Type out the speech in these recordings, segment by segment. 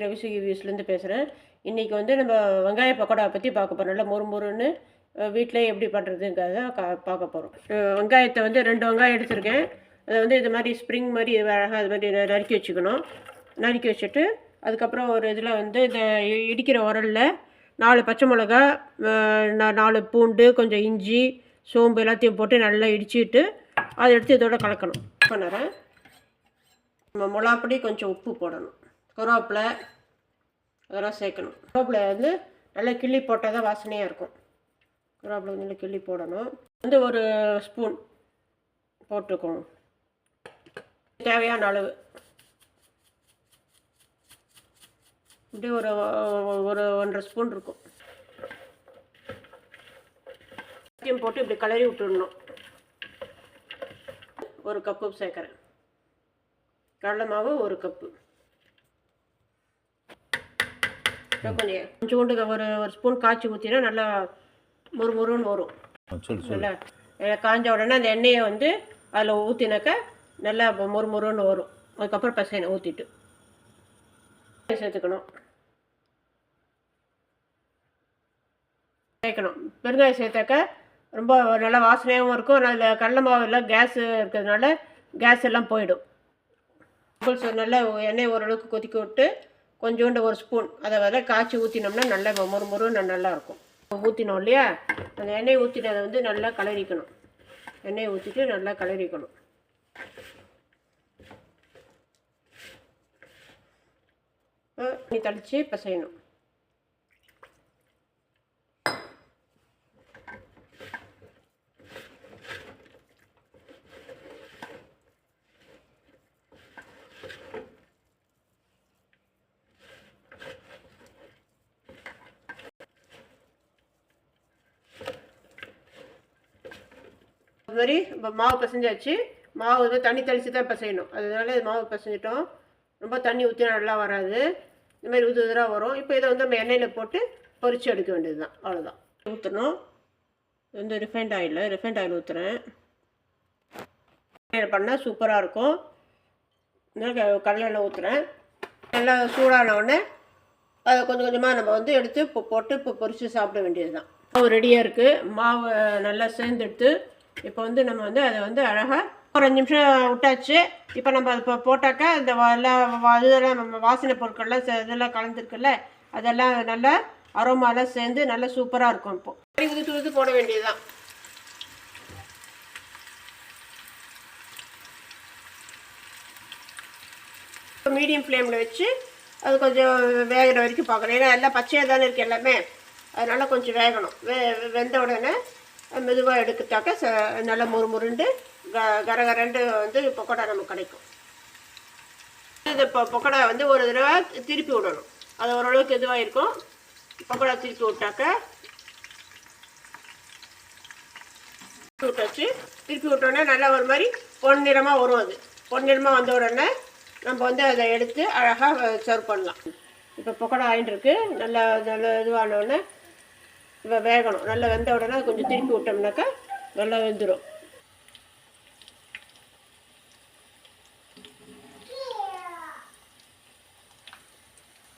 ரவிசி வியூஸ்லேருந்து பேசுகிறேன். இன்றைக்கி வந்து நம்ம வெங்காய பக்கோடா பற்றி பார்க்க போகிறோம். நல்லா மொறுமொறுன்னு வீட்டிலே எப்படி பண்ணுறதுங்கிறத பார்க்க போகிறோம். வெங்காயத்தை வந்து 2 வெங்காயம் எடுத்திருக்கேன். அதை வந்து இது மாதிரி ஸ்ப்ரிங் மாதிரி அழகாக அது மாதிரி நறுக்கி வச்சுக்கணும். நறுக்கி வச்சுட்டு அதுக்கப்புறம் ஒரு இதில் வந்து இந்த இடிக்கிற உரலில் 4 பச்சை மிளகா, 4 பூண்டு, கொஞ்சம் இஞ்சி, சோம்பு எல்லாத்தையும் போட்டு நல்லா இடிச்சிட்டு அதை எடுத்து இதோட கலக்கணும். பண்ணுறேன். நம்ம மிளகாப்பொடி, கொஞ்சம் உப்பு போடணும், கருவேப்பிலை அதெல்லாம் சேர்க்கணும். கருவேப்பிலை வந்து நல்லா கிள்ளி போட்டால் தான் வாசனையாக இருக்கும். கருவேப்பிலை நல்லா கிள்ளி போடணும். வந்து ஒரு ஸ்பூன் போட்டுக்கணும், தேவையான அளவு. இப்படி ஒரு 1.5 ஸ்பூன் இருக்கும். போட்டு இப்படி கிளறி விட்டுடணும். ஒரு கப்பு சேர்க்குறேன். கடலை மாவு 1 கப்பு. கொஞ்சோண்டு ஒரு ஸ்பூன் காய்ச்சி ஊற்றினா நல்லா மொறுமொறுன்னு வரும். நல்லா காய்ஞ்ச உடனே அந்த எண்ணெயை வந்து அதில் ஊற்றினாக்கா நல்லா மொறுமொறுன்னு வரும். அதுக்கப்புறம் பசையனை ஊற்றிட்டு சேர்த்துக்கணும். சேர்க்கணும். பெருங்காயம் சேர்த்தாக்கா ரொம்ப நல்லா வாசனையாகவும் இருக்கும். அதில் கடலை மாவு எல்லாம் கேஸ் இருக்கிறதுனால கேஸ் எல்லாம் போயிடும். நல்லா எண்ணெய் ஓரளவுக்கு கொதிக்க விட்டு கொஞ்சோண்டு 1 ஸ்பூன் அதை காய்ச்சி ஊற்றினோம்னா நல்லா மொறு நல்லா இருக்கும். ஊற்றினோம் இல்லையா, அந்த எண்ணெய் ஊற்றினதை வந்து நல்லா கிளறிக்கணும். எண்ணெயை ஊற்றிட்டு நல்லா கிளறிக்கணும். தண்ணி தெளித்து பசையணும். அது மாதிரி இப்போ மாவு பசைஞ்சாச்சு. மாவு வந்து தண்ணி தெளித்து தான் பசையணும். அதனால மாவு பசைஞ்சிட்டோம். ரொம்ப தண்ணி ஊற்றினா நல்லா வராது. இந்த மாதிரி உதிராக வரும். இப்போ இதை வந்து நம்ம எண்ணெயில் போட்டு பொரித்து எடுக்க வேண்டியது தான். அவ்வளோதான். ஊற்றணும். இது வந்து ரிஃபைண்ட் ஆயில் ஊற்றுறேன். பண்ணால் சூப்பராக இருக்கும். கடலை எண்ணெய் ஊற்றுறேன். நல்லா சூடான உடனே அதை கொஞ்சம் கொஞ்சமாக நம்ம வந்து எடுத்து போட்டு இப்போ பொரித்து சாப்பிட வேண்டியது தான். மாவு ரெடியாக இருக்குது. மாவு நல்லா சேர்ந்துடுத்து. இப்போ வந்து நம்ம வந்து அதை வந்து அழகாக ஒரு 5 நிமிஷம் விட்டாச்சு. இப்போ நம்ம அதை போட்டாக்கா இந்த இதெல்லாம் நம்ம வாசனை பொருட்கள்லாம் இதெல்லாம் கலந்துருக்குல்ல, அதெல்லாம் நல்லா அரோமாலாம் சேர்ந்து நல்லா சூப்பராக இருக்கும். இப்போ உது போட வேண்டியது தான். இப்போ மீடியம் ஃப்ளேமில் வச்சு அது கொஞ்சம் வேகிற வரைக்கும் பார்க்கணும். ஏன்னா எல்லாம் பச்சையாக தானே இருக்குது எல்லாமே, அதனால் கொஞ்சம் வேகணும். வெந்த உடனே மெதுவாக எடுத்துட்டாக்க நல்லா முறுமுருண்டு கரகரண்டு வந்து பக்கோடா நமக்கு கிடைக்கும். இது பக்கோடா வந்து ஒரு தடவை திருப்பி விடணும். அது ஓரளவுக்கு இதுவாக இருக்கும். பக்கோடா திருப்பி விட்டாக்க விட்டாச்சு. திருப்பி விட்டோடனே நல்லா ஒரு மாதிரி பொன்னிறமாக வரும். அது பொன்னிறமாக வந்த உடனே நம்ம வந்து அதை எடுத்து அழகாக சர்வ் பண்ணலாம். இப்போ பக்கோடா ஆகிட்டு இருக்கு. நல்லா இதுவானோடனே இப்போ வேகணும். நல்லா வெந்த உடனே கொஞ்சம் திருப்பி விட்டோம்னாக்கா நல்லா வெந்துடும்.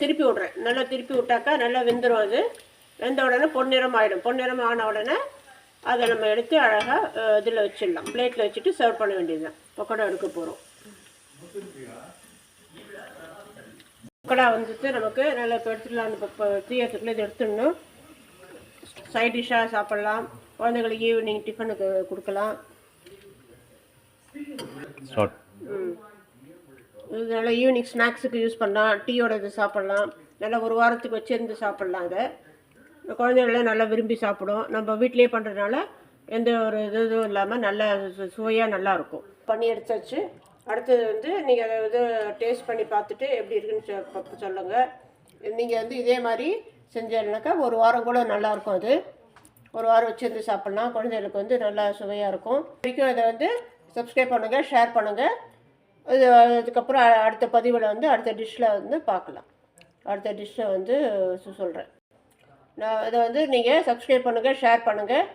திருப்பி விட்றேன். நல்லா திருப்பி விட்டாக்கா நல்லா வெந்துடும். அது வெந்த உடனே பொன்னிறம் ஆகிடும். பொன்னிறம் ஆன உடனே அதை நம்ம எடுத்து அழகாக இதில் வச்சிடலாம். பிளேட்டில் வச்சுட்டு சர்வ் பண்ண வேண்டியது தான். பக்கோடா எடுக்க போகிறோம். பக்கோடா வந்துட்டு நமக்கு நல்லா இப்போ எடுத்துடலாம். இப்போ தீயத்துக்குள்ளே இது எடுத்துடணும். சைட் டிஷ்ஷாக சாப்பிட்லாம். குழந்தைங்களுக்கு ஈவினிங் டிஃபனுக்கு கொடுக்கலாம். இது நல்லா ஈவினிங் ஸ்நாக்ஸுக்கு யூஸ் பண்ணலாம். டீயோட இது சாப்பிட்லாம். நல்லா ஒரு வாரத்துக்கு வச்சுருந்து சாப்பிட்லாம். அதை குழந்தைகள்லாம் நல்லா விரும்பி சாப்பிடும். நம்ம வீட்டிலே பண்ணுறதுனால எந்த ஒரு இதுவும் இல்லாமல் நல்லா சுவையாக நல்லாயிருக்கும். பண்ணி எடுத்தாச்சு. அடுத்தது வந்து நீங்கள் அதை வந்து டேஸ்ட் பண்ணி பார்த்துட்டு எப்படி இருக்குன்னு சொல்லுங்கள். நீங்கள் வந்து இதே மாதிரி செஞ்சேன்னாக்கா ஒரு வாரம் கூட நல்லாயிருக்கும். அது ஒரு வாரம் வச்சுருந்து சாப்பிட்லாம். குழந்தைகளுக்கு வந்து நல்லா சுவையாக இருக்கும். வரைக்கும் அதை வந்து சப்ஸ்கிரைப் பண்ணுங்கள், ஷேர் பண்ணுங்கள். அதுக்கப்புறம் அடுத்த பதிவில் வந்து அடுத்த டிஷ்ஷில் வந்து பார்க்கலாம். அடுத்த டிஷ்ஷை வந்து சொல்கிறேன். நான் இதை வந்து நீங்கள் சப்ஸ்கிரைப் பண்ணுங்கள், ஷேர் பண்ணுங்கள்.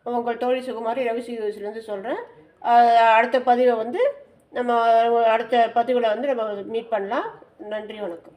உங்கள் தோழி சுகுமாரி ரவிசி வியூஸ்லேருந்து சொல்கிறேன். அடுத்த பதிவை வந்து நம்ம அடுத்த பதிவில் வந்து நம்ம மீட் பண்ணலாம். நன்றி, வணக்கம்.